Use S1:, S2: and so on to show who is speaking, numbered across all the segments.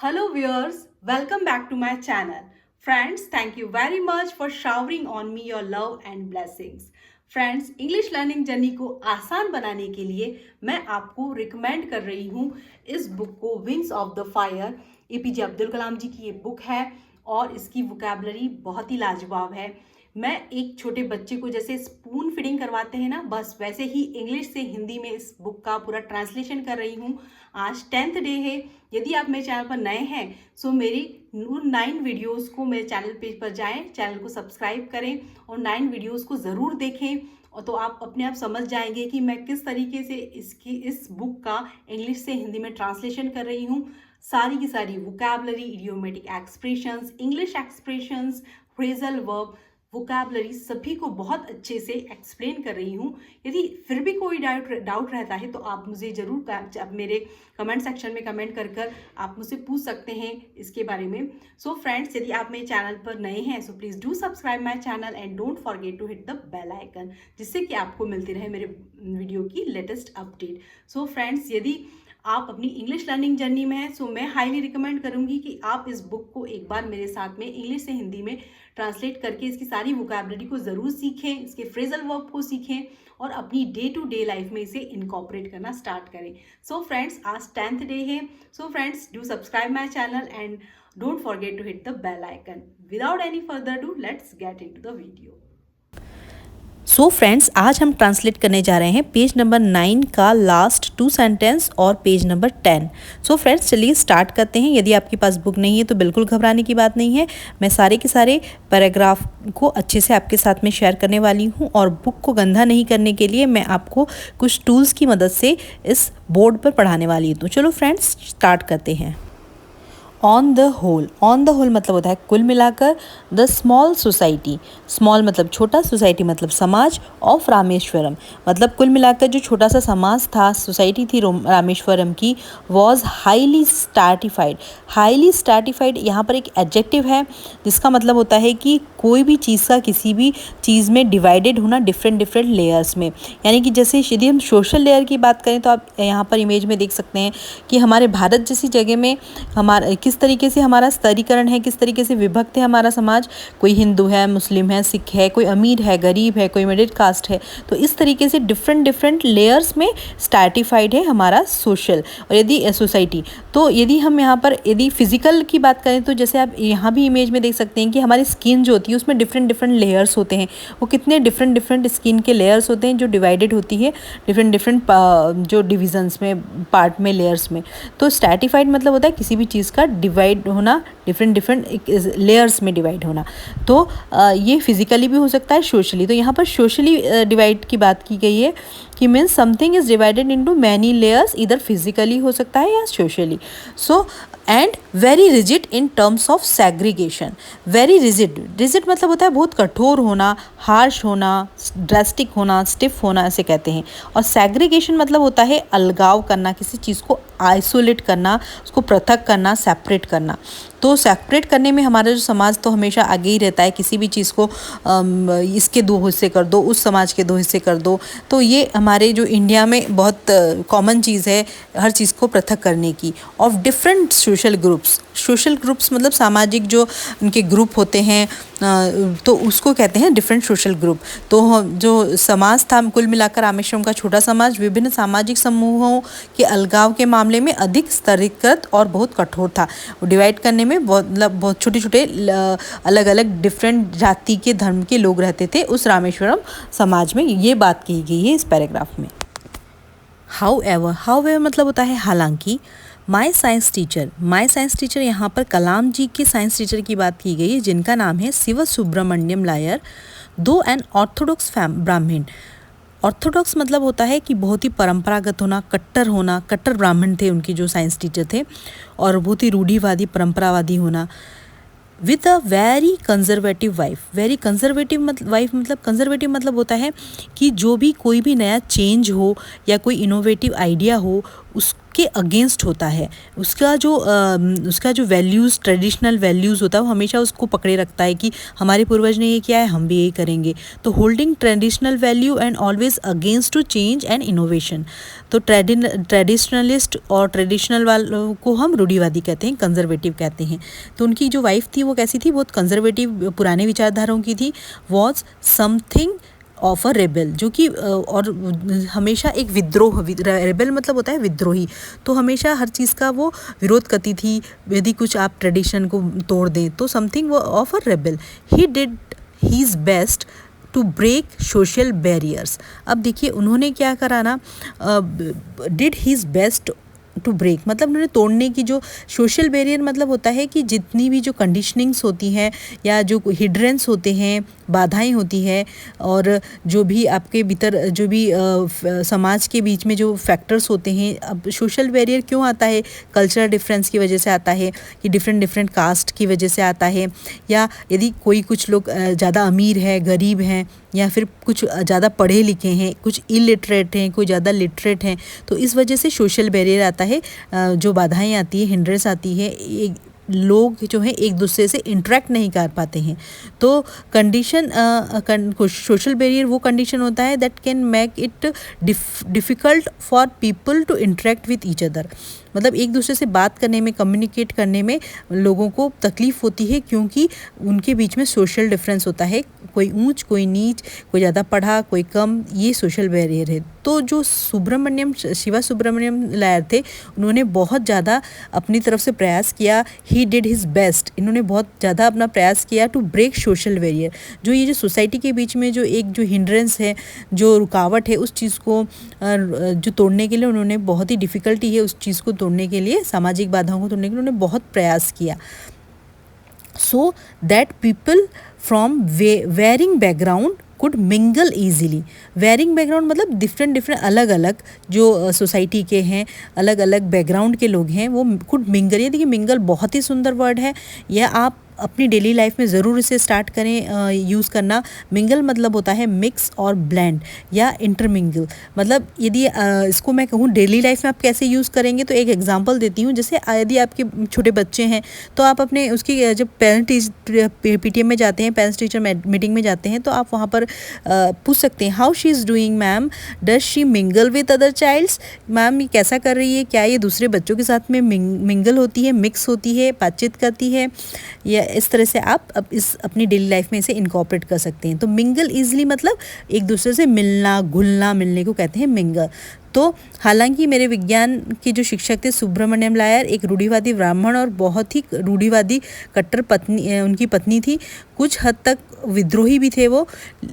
S1: Hello viewers, welcome back to my channel. Friends, thank you very much for showering on me your love and blessings. Friends, English learning journey को आसान बनाने के लिए मैं आपको recommend कर रही हूँ इस बुक को, Wings of the Fire. APJ Abdul Kalam ji की ये बुक है और इसकी वोकैबुलरी बहुत ही लाजवाब है। मैं एक छोटे बच्चे को जैसे स्पून फीडिंग करवाते हैं ना, बस वैसे ही इंग्लिश से हिंदी में इस बुक का पूरा ट्रांसलेशन कर रही हूँ। आज 10th डे है। यदि आप मेरे चैनल पर नए हैं सो मेरी 9 वीडियोस को मेरे चैनल पेज पर जाएं, चैनल को सब्सक्राइब करें और 9 वीडियोस को ज़रूर देखें। और तो आप अपने आप समझ जाएंगे कि मैं किस तरीके से इस बुक का इंग्लिश से हिंदी में ट्रांसलेशन कर रही हूँ। सारी की सारी vocabulary, idiomatic expressions, English expressions, phrasal verb, vocabulary सभी को बहुत अच्छे से एक्सप्लेन कर रही हूँ। यदि फिर भी कोई डाउट रहता है तो आप मुझे ज़रूर आप मेरे कमेंट सेक्शन में कमेंट कर आप मुझसे पूछ सकते हैं इसके बारे में। सो फ्रेंड्स, यदि आप मेरे चैनल पर नए हैं so please do subscribe my channel and don't forget to hit the bell icon, जिससे कि आपको मिलती रहे मेरे वीडियो की लेटेस्ट अपडेट। सो फ्रेंड्स, यदि आप अपनी इंग्लिश लर्निंग जर्नी में हैं सो मैं हाईली रिकमेंड करूंगी कि आप इस बुक को एक बार मेरे साथ में इंग्लिश से हिंदी में ट्रांसलेट करके इसकी सारी वोकैबुलरी को ज़रूर सीखें, इसके फ्रेजल वर्ब को सीखें और अपनी डे टू डे लाइफ में इसे इनकॉर्पोरेट करना स्टार्ट करें। सो फ्रेंड्स, आज 10th डे है। So friends, do subscribe my channel and don't forget to hit the bell icon. Without any further do, let's get into the video.
S2: So friends, आज हम translate करने जा रहे हैं पेज नंबर 9 का last 2 sentence और page number 10। So friends, चलिए start करते हैं। यदि आपके पास बुक नहीं है तो बिल्कुल घबराने की बात नहीं है। मैं सारे के सारे पैराग्राफ को अच्छे से आपके साथ में शेयर करने वाली हूँ और बुक को गंदा नहीं करने के लिए मैं आपको कुछ टूल्स की मदद से इस बोर्ड पर पढ़ाने वाली हूँ। तो चलो फ्रेंड्स, स्टार्ट करते हैं। ऑन द होल मतलब होता है कुल मिलाकर। द स्मॉल सोसाइटी, स्मॉल मतलब छोटा, सोसाइटी मतलब समाज, ऑफ रामेश्वरम मतलब कुल मिलाकर जो छोटा सा समाज था, सोसाइटी थी रामेश्वरम की, वॉज हाईली स्टार्टिफाइड यहाँ पर एक एडजेक्टिव है जिसका मतलब होता है कि कोई भी चीज़ का किसी भी चीज़ में डिवाइडेड होना डिफरेंट लेयर्स में। यानी कि जैसे यदि हम सोशल लेयर की बात करें तो आप यहाँ पर इमेज में देख सकते हैं कि हमारे भारत जैसी जगह में हमारा किस तरीके से हमारा स्तरीकरण है, किस तरीके से विभक्त है हमारा समाज। कोई हिंदू है, मुस्लिम है, सिख है, कोई अमीर है, गरीब है, कोई मिडिल कास्ट है। तो इस तरीके से डिफरेंट लेयर्स में स्ट्रैटिफाइड है हमारा सोशल और यदि सोसाइटी। तो यदि हम यहाँ पर यदि फिजिकल की बात करें तो जैसे आप यहाँ भी इमेज में देख सकते हैं कि हमारी स्किन जो होती है उसमें डिफरेंट लेयर्स होते हैं। वो कितने डिफरेंट स्किन के लेयर्स होते हैं जो डिवाइडेड होती है डिफरेंट जो डिविजन्स में, पार्ट में, लेयर्स में। तो स्ट्रैटिफाइड मतलब होता है किसी भी चीज़ का डिवाइड होना, डिफरेंट लेयर्स में डिवाइड होना। तो ये फिजिकली भी हो सकता है, सोशली। तो यहाँ पर सोशली डिवाइड की बात की गई है कि means something is divided into many layers, इधर फिजिकली हो सकता है या socially. So and very rigid in terms of segregation. Very rigid मतलब होता है बहुत कठोर होना, हार्श होना, ड्रास्टिक होना, स्टिफ होना, ऐसे कहते हैं। और सेग्रीगेशन मतलब होता है अलगाव करना, किसी चीज़ को आइसोलेट करना, उसको पृथक करना, सेपरेट करना। तो सेपरेट करने में हमारा जो समाज तो हमेशा आगे ही रहता है। किसी भी चीज़ को इसके 2 हिस्से कर दो, उस समाज के 2 हिस्से कर दो। तो ये हमारे जो इंडिया में बहुत कॉमन चीज़ है हर चीज़ को पृथक करने की। ऑफ डिफरेंट सोशल ग्रुप्स मतलब सामाजिक जो उनके ग्रुप होते हैं तो उसको कहते हैं डिफरेंट सोशल ग्रुप। तो जो समाज था कुल मिलाकर रामेश्वरम का छोटा समाज विभिन्न सामाजिक समूहों के अलगाव के मामले में अधिक स्तरीकृत और बहुत कठोर था। डिवाइड करने में बहुत छोटे अलग अलग डिफरेंट जाति के, धर्म के लोग रहते थे उस रामेश्वरम समाज में। ये बात कही गई है इस पैराग्राफ में। हाउएवर मतलब होता है हालांकि। माई साइंस टीचर यहाँ पर कलाम जी के साइंस टीचर की बात की गई है जिनका नाम है शिव सुब्रमण्यम लायर, दो एन ऑर्थोडॉक्स ब्राह्मण। ऑर्थोडॉक्स मतलब होता है कि बहुत ही परंपरागत होना, कट्टर ब्राह्मण थे उनके जो साइंस टीचर थे, और बहुत ही रूढ़िवादी, परंपरावादी होना। With a very conservative wife. Very conservative मतलब होता है कि जो भी कोई भी नया चेंज हो या कोई इनोवेटिव आइडिया हो उसके अगेंस्ट होता है। उसका जो वैल्यूज़, ट्रेडिशनल वैल्यूज़ होता है, वो हमेशा उसको पकड़े रखता है कि हमारे पूर्वज ने ये किया है, हम भी यही करेंगे। तो holding traditional value and always against to change and innovation. तो ट्रेडिशनलिस्ट और ट्रेडिशनल वालों को हम रूढ़िवादी कहते हैं, कंजर्वेटिव कहते हैं। तो उनकी जो वाइफ थी वो कैसी थी? बहुत कंजर्वेटिव, पुराने विचारधाराओं की थी। Was something of a rebel, जो कि और हमेशा एक विद्रोह, रेबल मतलब होता है विद्रोही। तो हमेशा हर चीज़ का वो विरोध करती थी, यदि कुछ आप ट्रेडिशन को तोड़ दें तो something of a rebel. He did his best to break social barriers. अब देखिए उन्होंने क्या करा ना, did his best to break मतलब उन्होंने तोड़ने की, जो सोशल बैरियर मतलब होता है कि जितनी भी जो कंडीशनिंग्स होती हैं या जो हिड्रेंस होते हैं, बाधाएं होती है, और जो भी आपके भीतर जो भी समाज के बीच में जो फैक्टर्स होते हैं। अब सोशल बैरियर क्यों आता है? कल्चरल डिफरेंस की वजह से आता है, कि डिफरेंट कास्ट की वजह से आता है, या यदि कुछ लोग ज़्यादा अमीर है, गरीब हैं, या फिर कुछ ज़्यादा पढ़े लिखे हैं, कुछ इलिटरेट हैं, कोई ज़्यादा लिटरेट हैं, तो इस वजह से सोशल बैरियर आता है। जो बाधाएं आती है, हिंड्रेंस आती है, लोग जो हैं एक दूसरे से इंटरेक्ट नहीं कर पाते हैं। तो कंडीशन, सोशल बैरियर वो कंडीशन होता है that can make it difficult for people to interact with each other. मतलब एक दूसरे से बात करने में, कम्युनिकेट करने में लोगों को तकलीफ़ होती है, क्योंकि उनके बीच में सोशल डिफरेंस होता है। कोई ऊंच, कोई नीच, कोई ज़्यादा पढ़ा, कोई कम, ये सोशल बैरियर है। तो जो शिवा सुब्रमण्यम लायर थे, उन्होंने बहुत ज़्यादा अपनी तरफ से प्रयास किया। ही डिड हिज बेस्ट, इन्होंने बहुत ज़्यादा अपना प्रयास किया टू ब्रेक सोशल बैरियर। जो ये जो सोसाइटी के बीच में जो एक जो हिंड्रेंस है, जो रुकावट है, उस चीज़ को जो तोड़ने के लिए उन्होंने, बहुत ही डिफ़िकल्टी है उस चीज़ को तोड़ने के लिए, सामाजिक बाधाओं को तोड़ने के लिए उन्होंने बहुत प्रयास किया। So that people from varying background could mingle easily. Varying background मतलब डिफरेंट अलग अलग जो सोसाइटी के हैं, अलग अलग बैकग्राउंड के लोग हैं, वो कुड मिंगल। ये देखिए, मिंगल बहुत ही सुंदर वर्ड है, यह आप अपनी डेली लाइफ में ज़रूर इसे स्टार्ट करें यूज़ करना। मिंगल मतलब होता है मिक्स और ब्लेंड या इंटरमिंगल। मतलब यदि इसको मैं कहूँ डेली लाइफ में आप कैसे यूज़ करेंगे, तो एक एग्जांपल देती हूँ। जैसे यदि आपके छोटे बच्चे हैं, तो आप अपने उसकी जब PTM में जाते हैं, पेरेंट्स टीचर मीटिंग में जाते हैं, तो आप वहाँ पर पूछ सकते हैं, how she is doing ma'am, does she mingle with other childs. Ma'am ये कैसा कर रही है, क्या ये दूसरे बच्चों के साथ में मिंगल होती है, मिक्स होती है, बातचीत करती है, या इस तरह से आप अपनी डेली लाइफ में इसे इनकॉर्पोरेट कर सकते हैं। तो मिंगल ईजिली मतलब एक दूसरे से मिलना, घुलना मिलने को कहते हैं मिंगल। तो हालांकि मेरे विज्ञान के जो शिक्षक थे सुब्रमण्यम लायर एक रूढ़िवादी ब्राह्मण और बहुत ही रूढ़िवादी कट्टर उनकी पत्नी थी, कुछ हद तक विद्रोही भी थे वो।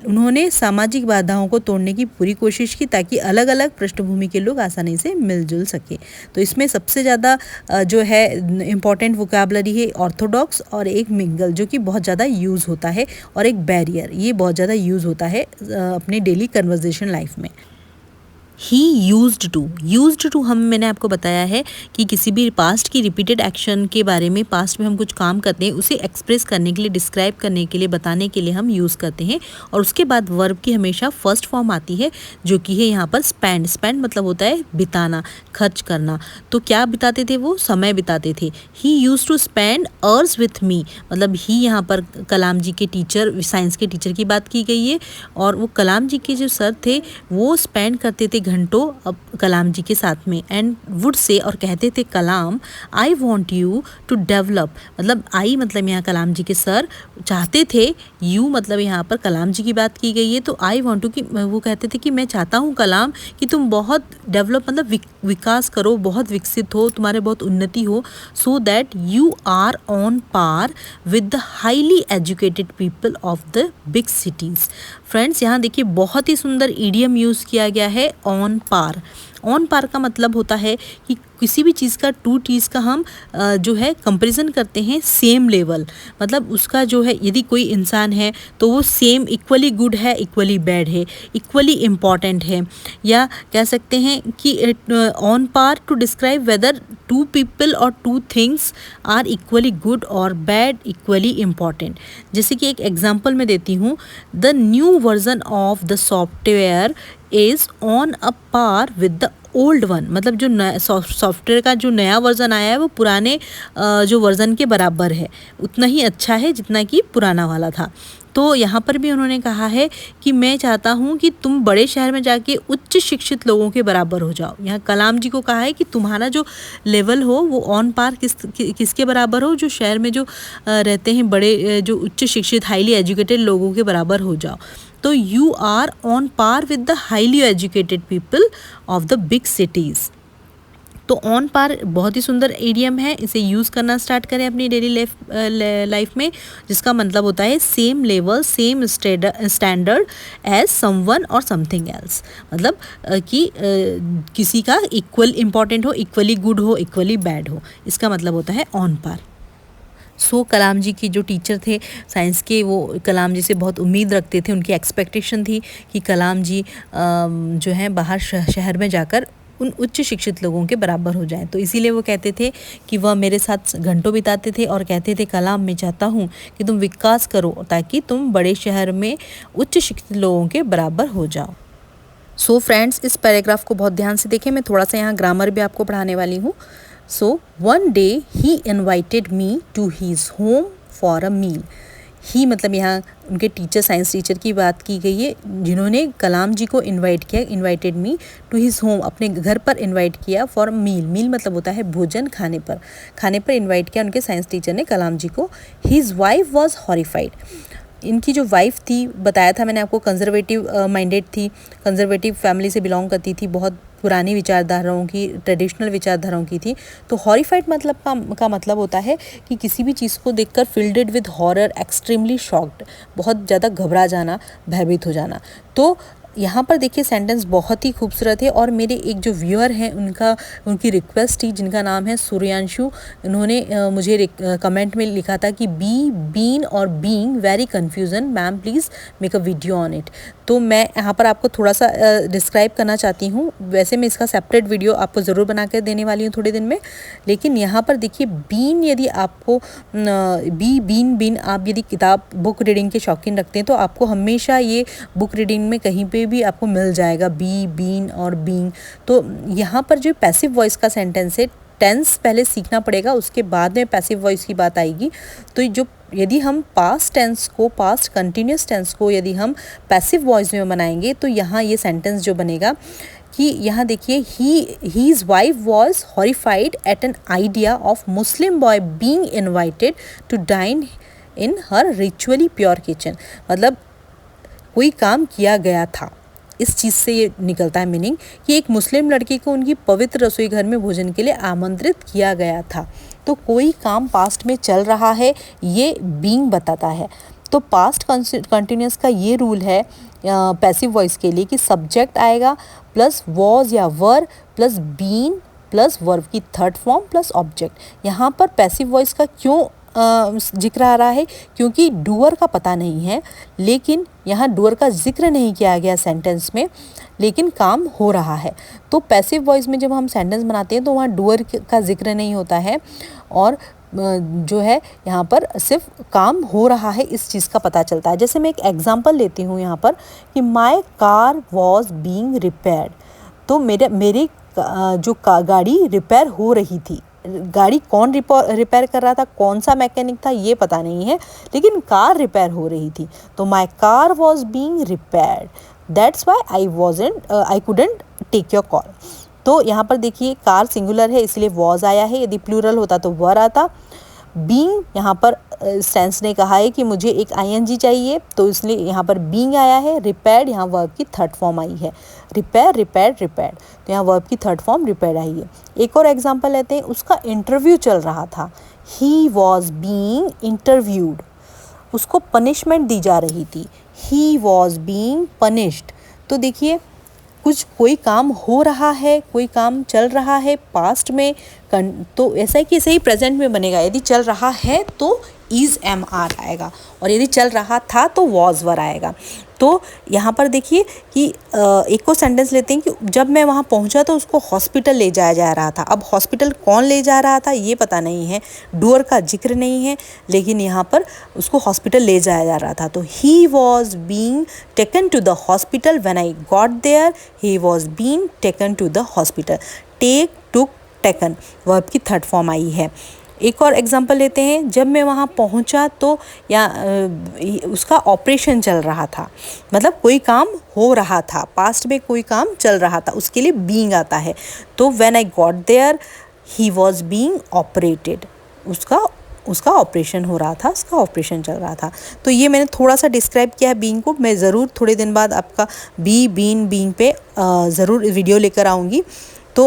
S2: उन्होंने सामाजिक बाधाओं को तोड़ने की पूरी कोशिश की ताकि अलग अलग पृष्ठभूमि के लोग आसानी से मिलजुल सके। तो इसमें सबसे ज़्यादा जो है इम्पॉर्टेंट वोकैबुलरी है ऑर्थोडॉक्स और एक मिंगल, जो कि बहुत ज़्यादा यूज़ होता है, और एक बैरियर, ये बहुत ज़्यादा यूज़ होता है अपने डेली कन्वर्जेशन लाइफ में। ही यूज्ड टू मैंने आपको बताया है कि किसी भी पास्ट की रिपीटेड एक्शन के बारे में, पास्ट में हम कुछ काम करते हैं उसे एक्सप्रेस करने के लिए, डिस्क्राइब करने के लिए, बताने के लिए हम यूज़ करते हैं। और उसके बाद वर्ब की हमेशा फर्स्ट फॉर्म आती है, जो कि है यहाँ पर स्पेंड मतलब होता है बिताना, खर्च करना। तो क्या बिताते थे वो? समय बिताते थे। He used to spend hours with me, मतलब ही यहाँ पर कलाम जी के टीचर, साइंस के टीचर की बात की गई है। और वो कलाम जी के जो सर थे वो स्पेंड करते थे घंटों अब कलाम जी के साथ में। एंड वुड से, और कहते थे Kalam, I want you to develop, मतलब आई मतलब यहाँ कलाम जी के सर चाहते थे, यू मतलब यहाँ पर कलाम जी की बात की गई है। तो आई वॉन्ट टू, कि वो कहते थे कि मैं चाहता हूँ कलाम कि तुम बहुत डेवलप मतलब विकास करो, बहुत विकसित हो, तुम्हारे बहुत उन्नति हो, so that you are on par with the highly educated people of the big cities. Friends यहाँ देखिए बहुत ही सुंदर ईडियम यूज़ किया गया है, ऑन पार। ऑन पार का मतलब होता है कि किसी भी चीज़ का, टू चीज़ का हम जो है कंपैरिजन करते हैं सेम लेवल, मतलब उसका जो है, यदि कोई इंसान है तो वो सेम, इक्वली गुड है, इक्वली बैड है, इक्वली इम्पॉर्टेंट है, या कह सकते हैं कि on par to describe whether two people और two things are equally good और बैड, इक्वली इम्पॉर्टेंट। जैसे कि एक एग्जांपल मैं देती हूँ, the new version of the software is on a par with the old one, मतलब जो सॉफ्टवेयर का जो नया वर्ज़न आया है वो पुराने जो वर्ज़न के बराबर है, उतना ही अच्छा है जितना कि पुराना वाला था। तो यहाँ पर भी उन्होंने कहा है कि मैं चाहता हूँ कि तुम बड़े शहर में जाके उच्च शिक्षित लोगों के बराबर हो जाओ। यहाँ कलाम जी को कहा है कि तुम्हारा जो लेवल हो वो ऑन पार किसके बराबर हो, जो शहर में जो रहते हैं बड़े जो उच्च शिक्षित हाईली एजुकेटेड लोगों के बराबर हो जाओ। तो you are on par with the highly educated people of the big cities. तो ऑन पार बहुत ही सुंदर एडियम है, इसे यूज़ करना स्टार्ट करें अपनी डेली लाइफ में, जिसका मतलब होता है same level same standard as someone और समथिंग एल्स। मतलब कि किसी का इक्वल इम्पॉर्टेंट हो, इक्वली गुड हो, इक्वली बैड हो, इसका मतलब होता है ऑन पार। कलाम जी की जो टीचर थे साइंस के, वो कलाम जी से बहुत उम्मीद रखते थे, उनकी एक्सपेक्टेशन थी कि कलाम जी जो हैं बाहर शहर में जाकर उन उच्च शिक्षित लोगों के बराबर हो जाएं। तो इसीलिए वो कहते थे कि वह मेरे साथ घंटों बिताते थे और कहते थे कलाम मैं चाहता हूँ कि तुम विकास करो ताकि तुम बड़े शहर में उच्च शिक्षित लोगों के बराबर हो जाओ। फ्रेंड्स, इस पैराग्राफ को बहुत ध्यान से देखें, मैं थोड़ा सा यहाँ ग्रामर भी आपको पढ़ाने वाली हूँ। One day he invited me to his home for a meal. He मतलब यहाँ उनके टीचर, साइंस टीचर की बात की गई है, जिन्होंने कलाम जी को इनवाइट किया, invited me to his home, अपने घर पर इनवाइट किया फॉर मील। मील मतलब होता है भोजन, खाने पर इनवाइट किया उनके साइंस टीचर ने कलाम जी को। His wife was horrified. इनकी जो वाइफ थी, बताया था मैंने आपको, कंजर्वेटिव माइंडेड थी, कंजर्वेटिव फैमिली से बिलोंग करती थी, बहुत पुरानी विचारधाराओं की, ट्रेडिशनल विचारधाराओं की थी। तो हॉरिफाइड मतलब का मतलब होता है कि किसी भी चीज़ को देखकर fielded with horror, extremely shocked, बहुत ज़्यादा घबरा जाना, भयभीत हो जाना। तो यहाँ पर देखिए सेंटेंस बहुत ही खूबसूरत है, और मेरे एक जो व्यूअर हैं उनकी रिक्वेस्ट थी, जिनका नाम है सूर्यांशु। उन्होंने मुझे कमेंट में लिखा था कि बीन और being very confusion, ma'am please make a video on it. तो मैं यहाँ पर आपको थोड़ा सा डिस्क्राइब करना चाहती हूँ। वैसे मैं इसका सेपरेट वीडियो आपको ज़रूर बना कर देने वाली हूँ थोड़े दिन में, लेकिन यहाँ पर देखिए बीन, यदि आपको बीन आप यदि किताब बुक रीडिंग के शौकीन रखते हैं तो आपको हमेशा ये बुक रीडिंग में कहीं पे भी आपको मिल जाएगा, बीन और बीइंग। तो यहाँ पर जो पैसिव वॉइस का सेंटेंस है, टेंस पहले सीखना पड़ेगा, उसके बाद में पैसिव वॉइस की बात आएगी। तो जो यदि हम पास्ट टेंस को, पास्ट कंटिन्यूस टेंस को यदि हम पैसिव वॉइस में बनाएंगे तो यहाँ ये सेंटेंस जो बनेगा कि यहाँ देखिए, his wife was horrified at an idea of Muslim boy being invited to dine in her ritually pure kitchen. मतलब कोई काम किया गया था, इस चीज़ से ये निकलता है मीनिंग कि एक मुस्लिम लड़की को उनकी पवित्र रसोई घर में भोजन के लिए आमंत्रित किया गया था। तो कोई काम पास्ट में चल रहा है, ये बीइंग बताता है। तो पास्ट कंटिन्यूस का ये रूल है पैसिव वॉइस के लिए कि सब्जेक्ट आएगा प्लस वॉज या were plus been plus verb की थर्ड फॉर्म प्लस ऑब्जेक्ट। यहाँ पर पैसिव वॉइस का क्यों जिक्र आ रहा है, क्योंकि डूअर का पता नहीं है, लेकिन यहाँ डूअर का जिक्र नहीं किया गया सेंटेंस में, लेकिन काम हो रहा है। तो पैसिव वॉइस में जब हम सेंटेंस बनाते हैं तो वहाँ डूअर का जिक्र नहीं होता है, और जो है यहाँ पर सिर्फ काम हो रहा है, इस चीज़ का पता चलता है। जैसे मैं एक एग्जांपल लेती हूँ यहाँ पर कि माई कार वॉज बीइंग रिपेयर्ड। तो मेरी जो गाड़ी रिपेयर हो रही थी, गाड़ी कौन रिपेयर कर रहा था, कौन सा मैकेनिक था, ये पता नहीं है, लेकिन कार रिपेयर हो रही थी। तो my car was being repaired, that's why I couldn't take your call. तो यहाँ पर देखिए कार सिंगुलर है इसलिए वॉज आया है, यदि प्लूरल होता तो वर आता। बीइंग यहाँ पर सेंस ने कहा है कि मुझे एक आईएनजी चाहिए, तो इसलिए यहाँ पर बीइंग आया है। रिपेयर्ड यहाँ वर्ब की थर्ड फॉर्म आई है, रिपेयर्ड, तो यहाँ वर्ब की थर्ड फॉर्म रिपेयर्ड आई है। एक और एग्जांपल लेते हैं, उसका इंटरव्यू चल रहा था, ही वॉज बीइंग इंटरव्यूड, उसको पनिशमेंट दी जा रही थी, ही वॉज बीइंग पनिश्ड। तो देखिए कोई काम हो रहा है, कोई काम चल रहा है पास्ट में, तो ऐसा है कि ऐसे ही प्रेजेंट में बनेगा। यदि चल रहा है तो इज एम आर आएगा, और यदि चल रहा था तो वॉज वर आएगा। तो यहाँ पर देखिए कि एक को सेंटेंस लेते हैं कि जब मैं वहाँ पहुँचा तो उसको हॉस्पिटल ले जाया जा रहा था। अब हॉस्पिटल कौन ले जा रहा था ये पता नहीं है, डूअर का जिक्र नहीं है, लेकिन यहाँ पर उसको हॉस्पिटल ले जाया जा रहा था। तो he was being taken to the hospital when I got there, he was being taken to the hospital. Take, took, taken verb की थर्ड फॉर्म आई है। एक और एग्जांपल लेते हैं, जब मैं वहाँ पहुँचा तो या उसका ऑपरेशन चल रहा था, मतलब कोई काम हो रहा था, पास्ट में कोई काम चल रहा था, उसके लिए बीइंग आता है। तो when I got there he was being operated, उसका ऑपरेशन हो रहा था, उसका ऑपरेशन चल रहा था। तो ये मैंने थोड़ा सा डिस्क्राइब किया है बीइंग को। मैं ज़रूर थोड़े दिन बाद आपका बीइंग पे ज़रूर वीडियो लेकर आऊँगी। तो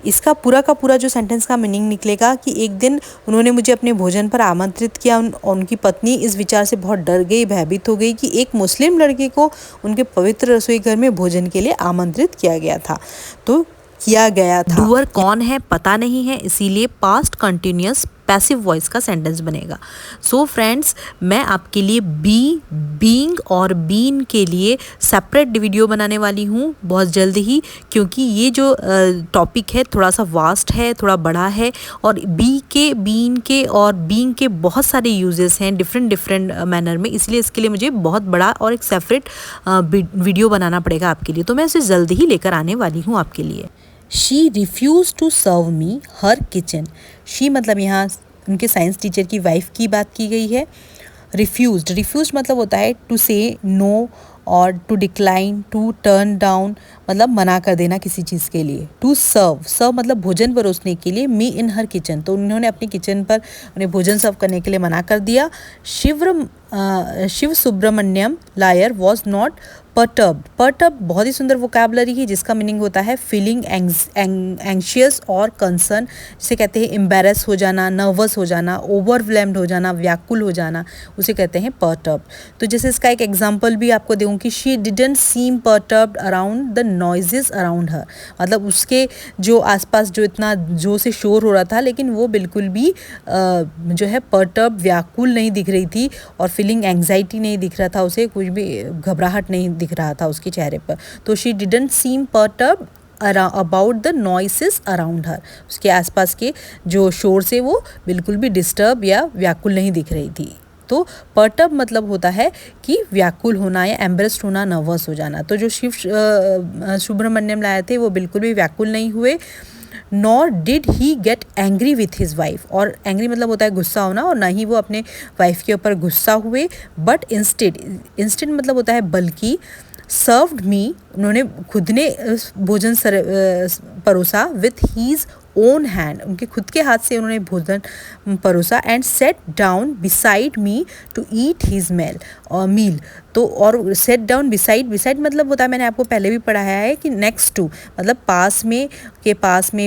S2: इसका पूरा का पूरा जो सेंटेंस का मीनिंग निकलेगा कि एक दिन उन्होंने मुझे अपने भोजन पर आमंत्रित किया। उनकी पत्नी इस विचार से बहुत डर गई, भयभीत हो गई कि एक मुस्लिम लड़के को उनके पवित्र रसोई घर में भोजन के लिए आमंत्रित किया गया था। तो किया गया था, डूअर कौन है पता नहीं है, इसीलिए पास्ट कंटिन्यूअस पैसिव वॉइस का सेंटेंस बनेगा। सो फ्रेंड्स, मैं आपके लिए बीइंग और बीन के लिए सेपरेट वीडियो बनाने वाली हूँ बहुत जल्द ही, क्योंकि ये जो टॉपिक है थोड़ा सा वास्ट है, थोड़ा बड़ा है, और बीन के और बीइंग के बहुत सारे यूजेस हैं डिफरेंट मैनर में, इसलिए इसके लिए मुझे बहुत बड़ा और एक सेपरेट वीडियो बनाना पड़ेगा आपके लिए। तो मैं इसे जल्द ही लेकर आने वाली हूँ आपके लिए। She refuse to serve me her kitchen. She मतलब यहाँ उनके साइंस टीचर की वाइफ की बात की गई है। रिफ्यूज़ मतलब होता है टू से नो और to decline, to turn down, मतलब मना कर देना किसी चीज़ के लिए। टू सर्व मतलब भोजन परोसने के लिए, मी इन हर किचन, तो उन्होंने अपनी किचन पर उन्हें भोजन सर्व करने के लिए मना कर दिया। Shiv Subramaniam Iyer was not perturb बहुत ही सुंदर वोकैबुलरी है जिसका मीनिंग होता है फीलिंग एंग्शियस और कंसर्न, जिसे कहते हैं एम्बेरस हो जाना, नर्वस हो जाना, ओवरवेल्म्ड हो जाना, व्याकुल हो जाना, उसे कहते हैं पर्टर्ब। तो जैसे इसका एक एग्जांपल भी आपको दूँ कि she didn't seem perturbed around the noises around her, मतलब उसके जो आसपास जो इतना जोर से शोर हो रहा था, लेकिन वो बिल्कुल भी जो है पर्टर्ब, व्याकुल नहीं दिख रही थी, और फीलिंग एंग्जाइटी नहीं दिख रहा था, उसे कुछ भी घबराहट नहीं दिख रहा था उसके चेहरे पर। तो she didn't seem perturb about the noises around her, उसके आसपास के जो शोर से वो बिल्कुल भी डिस्टर्ब या व्याकुल नहीं दिख रही थी। तो पर्टर्ब मतलब होता है कि व्याकुल होना या एम्बरेस्ड होना, नर्वस हो जाना। तो जो शिव सुब्रमण्यम लाए थे वो बिल्कुल भी व्याकुल नहीं हुए। Nor did he get angry with his wife, और एंग्री मतलब होता है गुस्सा होना, और ना ही वो अपने वाइफ के ऊपर गुस्सा हुए। बट इंस्टेड मतलब होता है बल्कि, सर्व्ड मी उन्होंने खुद ने भोजन परोसा, विथ हीज ओन हैंड उनके खुद के हाथ से उन्होंने भोजन परोसा। And set down beside me to eat his meal, तो और सेट डाउन बिसाइड मतलब होता है, मैंने आपको पहले भी पढ़ाया है कि नेक्स्ट टू मतलब पास में,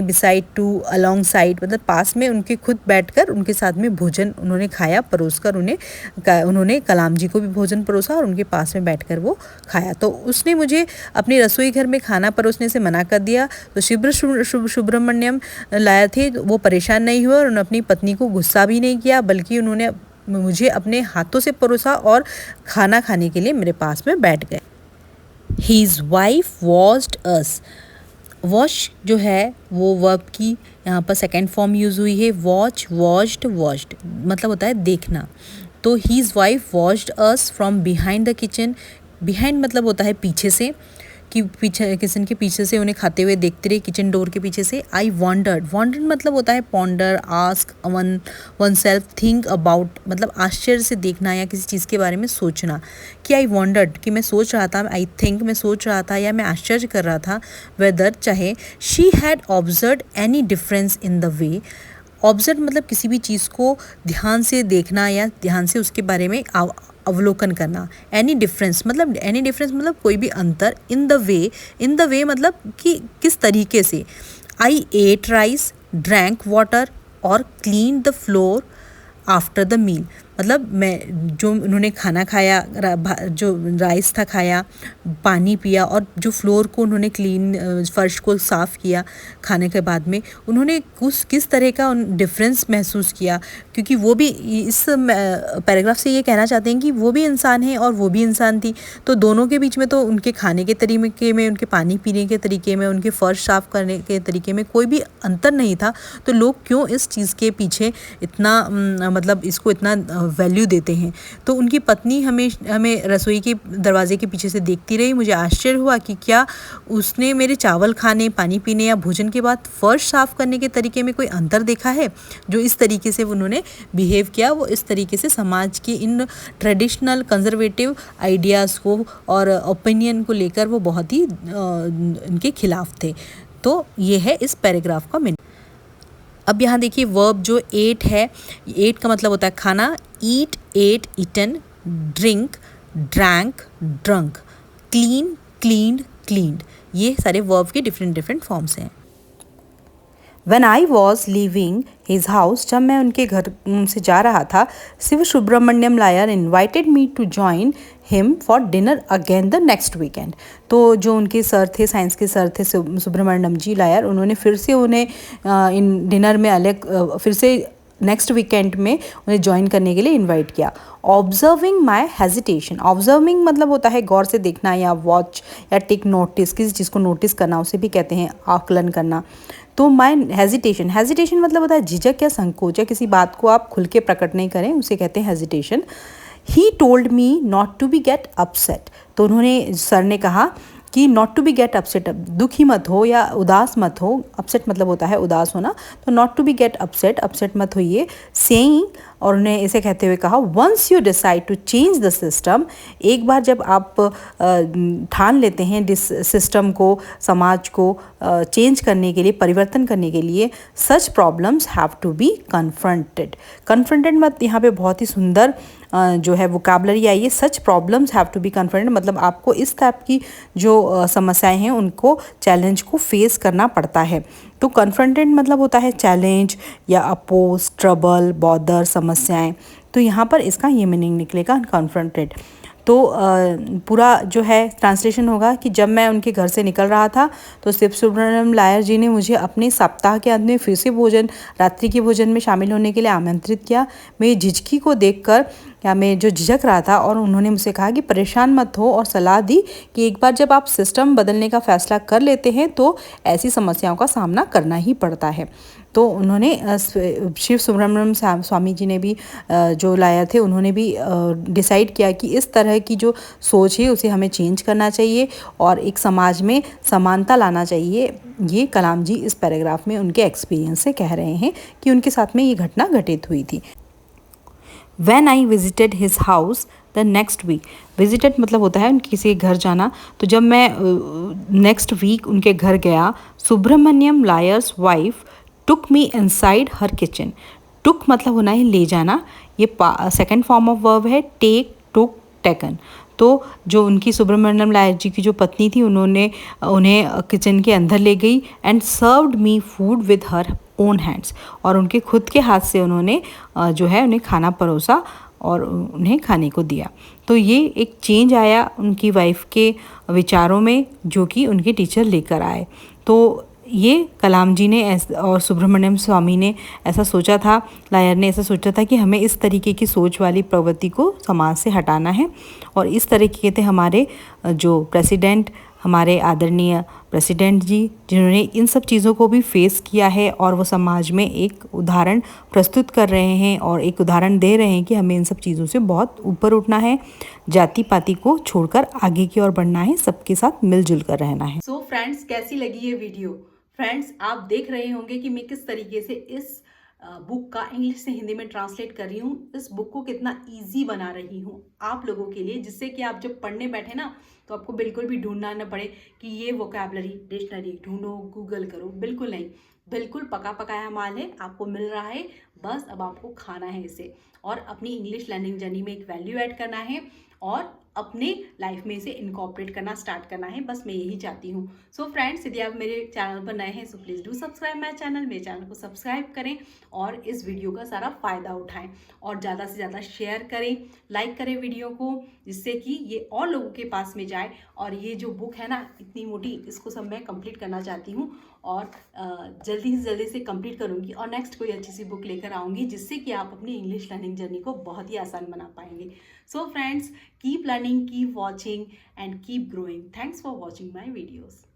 S2: बिसाइड टू, अलॉन्ग साइड मतलब पास में उनके खुद बैठकर उनके साथ में भोजन उन्होंने खाया, परोसकर उन्होंने कलाम जी को भी भोजन परोसा और उनके पास में बैठकर वो खाया। तो उसने मुझे अपने रसोई घर में खाना परोसने से मना कर दिया। तो सुब्रमण्यम लाए थे वो परेशान नहीं हुए और उन्होंने अपनी पत्नी को गुस्सा भी नहीं किया, बल्कि उन्होंने मुझे अपने हाथों से परोसा और खाना खाने के लिए मेरे पास में बैठ गए। His wife watched us, watch जो है वो वर्ब की यहाँ पर सेकेंड फॉर्म यूज़ हुई है। वॉच, वॉच्ड, वॉच्ड मतलब होता है देखना। तो his wife watched us from behind the kitchen, behind मतलब होता है पीछे से, कि पीछे किचन के पीछे से उन्हें खाते हुए देखते रहे, किचन डोर के पीछे से। आई वॉन्डर्ड मतलब होता है ponder, ask one self, think about मतलब आश्चर्य से देखना या किसी चीज़ के बारे में सोचना। कि आई वॉन्डर्ड कि मैं सोच रहा था, आई थिंक मैं सोच रहा था या मैं आश्चर्य कर रहा था, वेदर चाहे she had observe any difference in the way, observe मतलब किसी भी चीज़ को ध्यान से देखना या ध्यान से उसके बारे में अवलोकन करना। एनी डिफरेंस मतलब कोई भी अंतर। इन द वे मतलब कि किस तरीके से। I ate rice, drank water और clean the floor after the meal मतलब मैं जो उन्होंने खाना खाया, जो राइस था खाया, पानी पिया, और जो फ्लोर को उन्होंने क्लीन, फर्श को साफ़ किया खाने के बाद में, उन्होंने किस तरह का डिफरेंस महसूस किया, क्योंकि वो भी इस पैराग्राफ से ये कहना चाहते हैं कि वो भी इंसान है और वो भी इंसान थी। तो दोनों के बीच में तो उनके खाने के तरीके में, उनके पानी पीने के तरीके में, उनके फ़र्श साफ़ करने के तरीके में कोई भी अंतर नहीं था। तो लोग क्यों इस चीज़ के पीछे इतना मतलब इसको इतना वैल्यू देते हैं। तो उनकी पत्नी हमें रसोई के दरवाजे के पीछे से देखती रही। मुझे आश्चर्य हुआ कि क्या उसने मेरे चावल खाने, पानी पीने या भोजन के बाद फ़र्श साफ़ करने के तरीके में कोई अंतर देखा है। जो इस तरीके से उन्होंने बिहेव किया, वो इस तरीके से समाज के इन ट्रेडिशनल कंजर्वेटिव आइडियाज़ को और ओपिनियन को लेकर वो बहुत ही इनके खिलाफ थे। तो ये है इस पैराग्राफ का मीनिंग। अब यहाँ देखिए वर्ब जो एट है, एट का मतलब होता है खाना, eat, ate, eaten, drink, drank, drunk, clean, cleaned, cleaned. ये सारे वर्ब के डिफरेंट फॉर्म्स हैं। When I was leaving his house, जब मैं उनके घर से जा रहा था, Shiv Subramaniam Iyer invited me to join him for dinner again the next weekend। तो जो उनके सर थे, साइंस के सर थे सुब्रमण्यम जी लायर, उन्होंने फिर से उन्हें इन डिनर में फिर से नेक्स्ट वीकेंड में उन्हें ज्वाइन करने के लिए इनवाइट किया। ऑब्जर्विंग माई हेजिटेशन, ऑब्जर्विंग मतलब होता है गौर से देखना या वॉच या टेक नोटिस, किसी चीज़ को नोटिस करना, उसे भी कहते हैं आकलन करना। तो माई हेजिटेशन, हेजिटेशन मतलब होता है झिझक या संकोच, या किसी बात को आप खुल के प्रकट नहीं करें, उसे कहते हैं hesitation. He told me not to be get upset, तो उन्होंने सर ने कहा कि not to be get upset, दुखी मत हो या उदास मत हो। अपसेट मतलब होता है उदास होना, तो not to be get upset, upset मत होइए। सेइंग, और उन्हें इसे कहते हुए कहा, once you decide to change the system, एक बार जब आप ठान लेते हैं सिस्टम को, समाज को चेंज करने के लिए, परिवर्तन करने के लिए, such problems have to be confronted. Confronted मत यहाँ पे बहुत ही सुंदर जो है वोकैबुलरी आई है। Such problems have to be confronted मतलब आपको इस टाइप की जो समस्याएं हैं उनको, चैलेंज को फेस करना पड़ता है। तो कन्फ्रंटेड मतलब होता है चैलेंज या अपोज, ट्रबल, बॉदर, समस्याएं। तो यहाँ पर इसका ये मीनिंग निकलेगा कन्फ्रंटेड। तो पूरा जो है ट्रांसलेशन होगा कि जब मैं उनके घर से निकल रहा था तो शिव सुब्रमण्यम लायर जी ने मुझे अपने सप्ताह के अंत में फिर से रात्रि के भोजन में शामिल होने के लिए आमंत्रित किया। मेरी झिझकी को देखकर, या मैं जो झिझक रहा था, और उन्होंने मुझसे कहा कि परेशान मत हो, और सलाह दी कि एक बार जब आप सिस्टम बदलने का फैसला कर लेते हैं तो ऐसी समस्याओं का सामना करना ही पड़ता है। तो उन्होंने शिव सुब्रमण्यम स्वामी जी ने भी, जो लायर थे, उन्होंने भी डिसाइड किया कि इस तरह की जो सोच है उसे हमें चेंज करना चाहिए और एक समाज में समानता लाना चाहिए। ये कलाम जी इस पैराग्राफ में उनके एक्सपीरियंस से कह रहे हैं कि उनके साथ में ये घटना घटित हुई थी। When I visited his house the next week, visited मतलब होता है किसी घर जाना। तो जब मैं नेक्स्ट वीक उनके घर गया, सुब्रमण्यम लायर्स वाइफ टुक मी इनसाइड हर किचन। टुक मतलब होना है ले जाना, ये सेकेंड फॉर्म ऑफ वर्ब है, टेक, टुक, टेकन। तो जो उनकी सुब्रमण्यम लायर जी की जो पत्नी थी, उन्होंने उन्हें किचन के अंदर ले गई and served me food with her own hands, और उनके खुद के हाथ से उन्होंने जो है उन्हें खाना परोसा और उन्हें खाने को दिया। तो ये एक चेंज आया उनकी वाइफ के विचारों में, जो कि उनके टीचर लेकर आए। तो ये कलाम जी ने और सुब्रमण्यम स्वामी ने ऐसा सोचा था, लायर ने ऐसा सोचा था कि हमें इस तरीके की सोच वाली प्रवृत्ति को समाज से हटाना है। और इस तरीके के थे हमारे जो प्रेसिडेंट, हमारे आदरणीय प्रेसिडेंट जी, जिन्होंने इन सब चीज़ों को भी फेस किया है और वो समाज में एक उदाहरण प्रस्तुत कर रहे हैं और एक उदाहरण दे रहे हैं कि हमें इन सब चीज़ों से बहुत ऊपर उठना है, जाति पाति को छोड़कर आगे की ओर बढ़ना है, सबके साथ मिलजुल कर रहना है।
S1: सो फ्रेंड्स, कैसी लगी ये वीडियो? फ्रेंड्स, आप देख रहे होंगे कि मैं किस तरीके से इस बुक का इंग्लिश से हिंदी में ट्रांसलेट कर रही हूँ, इस बुक को कितना इजी बना रही हूँ आप लोगों के लिए, जिससे कि आप जब पढ़ने बैठे ना तो आपको बिल्कुल भी ढूंढना ना पड़े कि ये वोकैबुलरी डिक्शनरी ढूंढो, गूगल करो, बिल्कुल नहीं। बिल्कुल पका पकाया माल है, आपको मिल रहा है, बस अब आपको खाना है इसे और अपनी इंग्लिश लर्निंग जर्नी में एक वैल्यू ऐड करना है और अपने लाइफ में इसे इनकॉर्पोरेट करना स्टार्ट करना है। बस मैं यही चाहती हूँ। सो फ्रेंड्स, यदि आप मेरे चैनल पर नए हैं so please do subscribe my channel, मेरे चैनल को सब्सक्राइब करें और इस वीडियो का सारा फ़ायदा उठाएं और ज़्यादा से ज़्यादा शेयर करें, लाइक करें वीडियो को, जिससे कि ये और लोगों के पास में जाए। और ये जो बुक है ना इतनी मोटी, इसको सब मैं कंप्लीट करना चाहती हूँ और जल्दी से कंप्लीट करूँगी और नेक्स्ट कोई अच्छी सी बुक लेकर आऊँगी, जिससे कि आप अपनी इंग्लिश लर्निंग जर्नी को बहुत ही आसान बना पाएंगे। So friends, keep learning, keep watching and keep growing. Thanks for watching my videos.